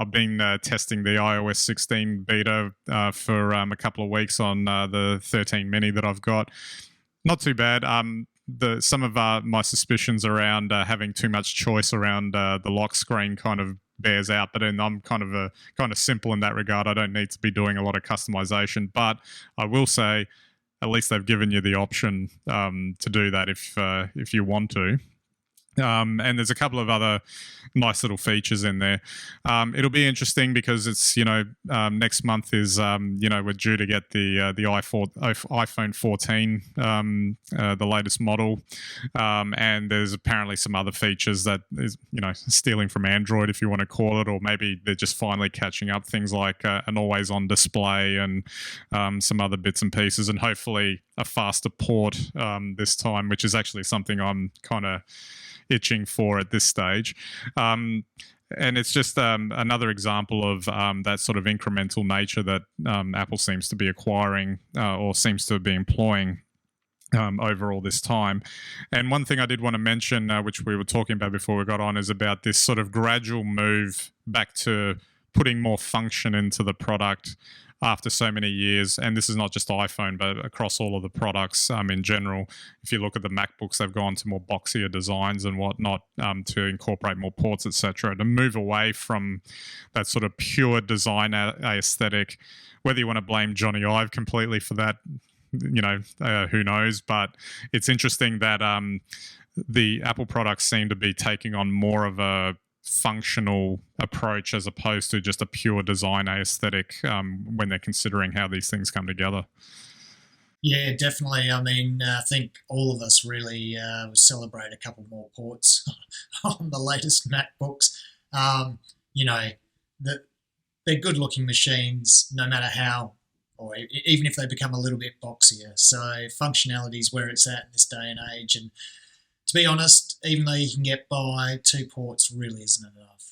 I've been testing the iOS 16 beta for a couple of weeks on the 13 mini that I've got. Not too bad. Some of my suspicions around having too much choice around the lock screen kind of bears out, but then I'm kind of simple in that regard. I don't need to be doing a lot of customization, but I will say at least they've given you the option to do that if you want to. And there's a couple of other nice little features in there. It'll be interesting because it's, next month is, we're due to get the iPhone 14, the latest model. And there's apparently some other features that is, stealing from Android, if you want to call it, or maybe they're just finally catching up. Things like an always-on display and some other bits and pieces, and hopefully a faster port this time, which is actually something I'm kind of itching for at this stage. And it's just another example of that sort of incremental nature that Apple seems to be acquiring or seems to be employing over all this time. And one thing I did want to mention, which we were talking about before we got on, is about this sort of gradual move back to putting more function into the product after so many years. And this is not just iPhone, but across all of the products in general. If you look at the MacBooks, they've gone to more boxier designs and whatnot to incorporate more ports, etc., to move away from that sort of pure design aesthetic. Whether you want to blame Johnny Ive completely for that, who knows? But it's interesting that the Apple products seem to be taking on more of a functional approach as opposed to just a pure design aesthetic when they're considering how these things come together. Yeah, definitely. I mean, I think all of us really celebrate a couple more ports on the latest MacBooks. You know, that they're good-looking machines, no matter how, or even if they become a little bit boxier. So functionality is where it's at in this day and age. And to be honest, even though you can get by, two ports really isn't enough.